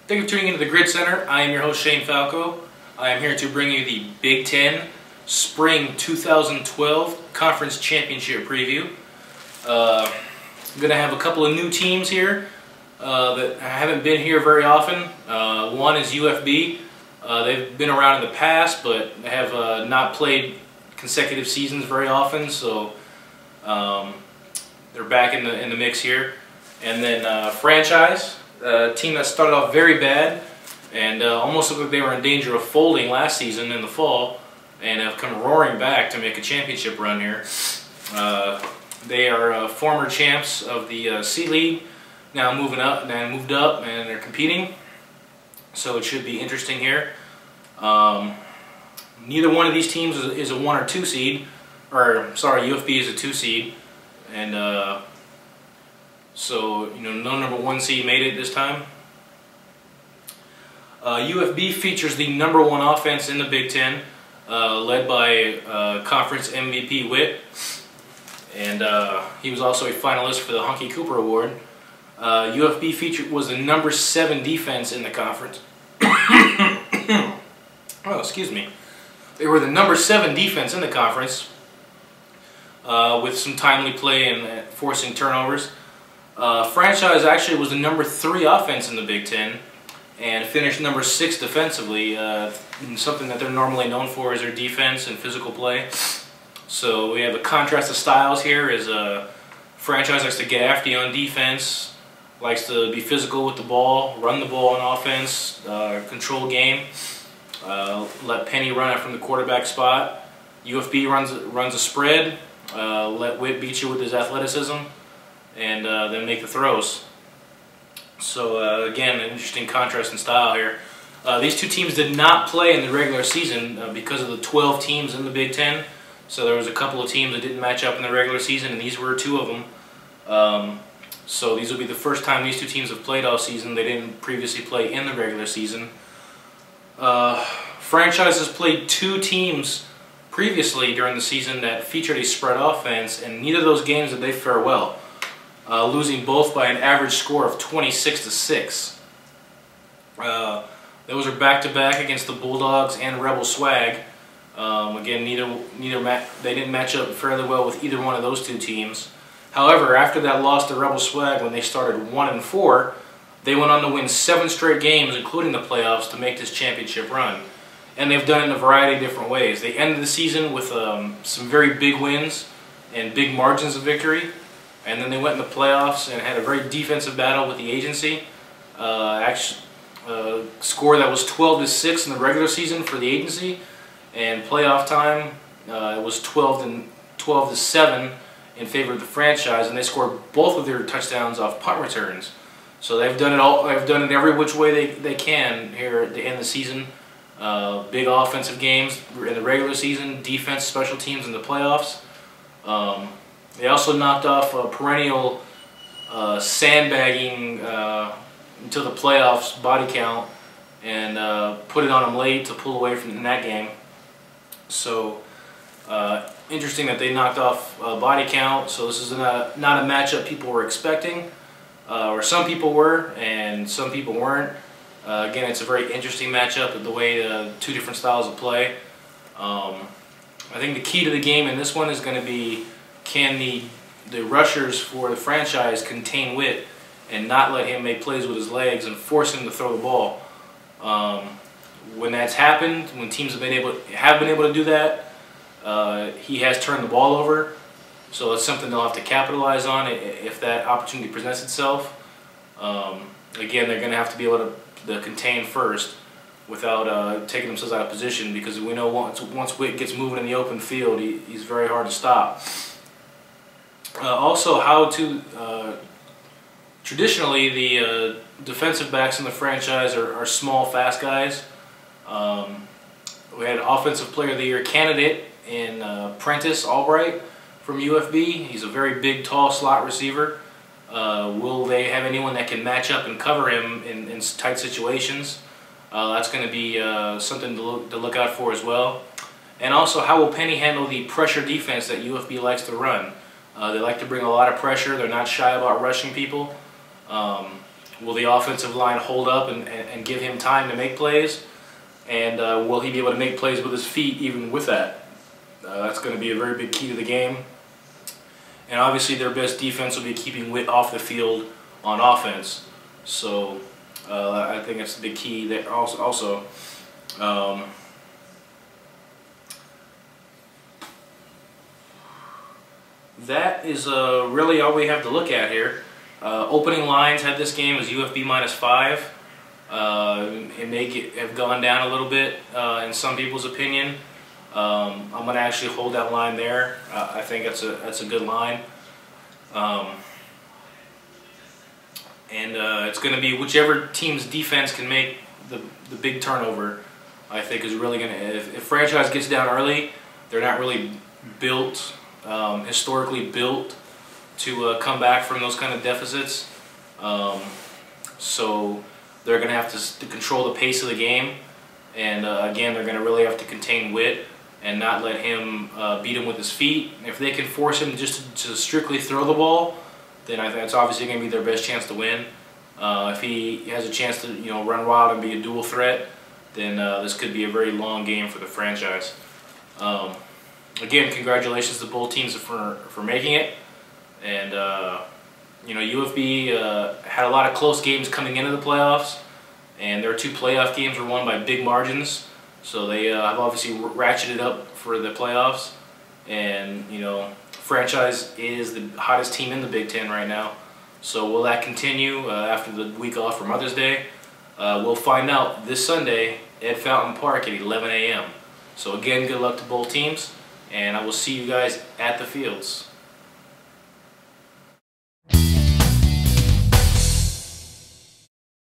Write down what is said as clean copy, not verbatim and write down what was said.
Thank you for tuning into the Grid Center. I am your host, Shane Falco. I am here to bring you the Big Ten Spring 2012 Conference Championship preview. I'm going to have a couple of new teams here that haven't been here very often. One is UFB. They've been around in the past, but have not played consecutive seasons very often, so they're back in the mix here. And then Franchise, a team that started off very bad and almost looked like they were in danger of folding last season in the fall, and have come roaring back to make a championship run here. They are former champs of the C League, now moved up and they're competing, so it should be interesting here. Neither one of these teams is a 1 or 2 seed, or sorry, UFB is a 2 seed, and so no number 1 seed made it this time. UFB features the number 1 offense in the Big Ten, led by Conference MVP Witt, and he was also a finalist for the Hunky Cooper Award. UFB was the number 7 defense in the conference. Oh, excuse me. They were the number 7 defense in the conference, with some timely play and forcing turnovers. Franchise actually was the number 3 offense in the Big Ten and finished number 6 defensively. Something that they're normally known for is their defense and physical play. So we have a contrast of styles here. As Franchise likes to get after you on defense, likes to be physical with the ball, run the ball on offense, control game, let Penny run it from the quarterback spot. UFB runs a spread, let Witt beat you with his athleticism, and then make the throws. So again, an interesting contrast in style here. These two teams did not play in the regular season because of the 12 teams in the Big Ten. So there was a couple of teams that didn't match up in the regular season, and these were 2 of them. So these will be the first time these 2 teams have played all season. They didn't previously play in the regular season. Franchise has played 2 teams previously during the season that featured a spread offense, and neither of those games did they fare well, losing both by an average score of 26-6. Those are back-to-back against the Bulldogs and Rebel Swag. Again, they didn't match up fairly well with either one of those 2 teams. However, after that loss to Rebel Swag, when they started 1-4, they went on to win 7 straight games, including the playoffs, to make this championship run. And they've done it in a variety of different ways. They ended the season with some very big wins and big margins of victory, and then they went in the playoffs and had a very defensive battle with the agency. Score that was 12-6 in the regular season for the agency, and playoff time it was 12-7 in favor of the Franchise, and they scored both of their touchdowns off punt returns. So they've done it all. They've done it every which way they can here at the end of the season. Big offensive games in the regular season, defense, special teams in the playoffs. They also knocked off a perennial sandbagging until the playoffs body count, and put it on them late to pull away from that game. So interesting that they knocked off body count. So this is not a matchup people were expecting, or some people were and some people weren't. Again, it's a very interesting matchup, the way 2 different styles of play. I think the key to the game in this one is going to be, can the rushers for the Franchise contain Witt and not let him make plays with his legs and force him to throw the ball. When that's happened, when teams have been able to do that, he has turned the ball over. So it's something they'll have to capitalize on if that opportunity presents itself. Again, they're going to have to be able to contain first without taking themselves out of position, because we know once Witt gets moving in the open field, he's very hard to stop. Also, traditionally the defensive backs in the Franchise are small, fast guys. We had Offensive Player of the Year candidate in Prentice Albright from UFB. He's a very big, tall slot receiver. Will they have anyone that can match up and cover him in tight situations? That's going to be something to look out for as well. And also, how will Penny handle the pressure defense that UFB likes to run? They like to bring a lot of pressure. They're not shy about rushing people. Will the offensive line hold up and give him time to make plays? And will he be able to make plays with his feet even with that? That's going to be a very big key to the game. And obviously their best defense will be keeping Witt off the field on offense. So I think that's the big key there also. That is really all we have to look at here. Opening lines had this game as UFB -5. It may have gone down a little bit in some people's opinion. I'm going to actually hold that line there. I think that's a good line. It's going to be whichever team's defense can make the big turnover. I think is really going to. If franchise gets down early, they're not really built, historically built to come back from those kind of deficits. So they're going to have to control the pace of the game, and again, they're going to really have to contain Witt and not let him beat him with his feet. If they can force him just to strictly throw the ball, then I think that's obviously going to be their best chance to win. If he has a chance to run wild and be a dual threat, then this could be a very long game for the franchise. Again, congratulations to both teams for making it. And UFB had a lot of close games coming into the playoffs, and their 2 playoff games were won by big margins. So they have obviously ratcheted up for the playoffs, and franchise is the hottest team in the Big Ten right now. So will that continue after the week off for Mother's Day? We'll find out this Sunday at Fountain Park at 11 a.m. So again, good luck to both teams, and I will see you guys at the fields.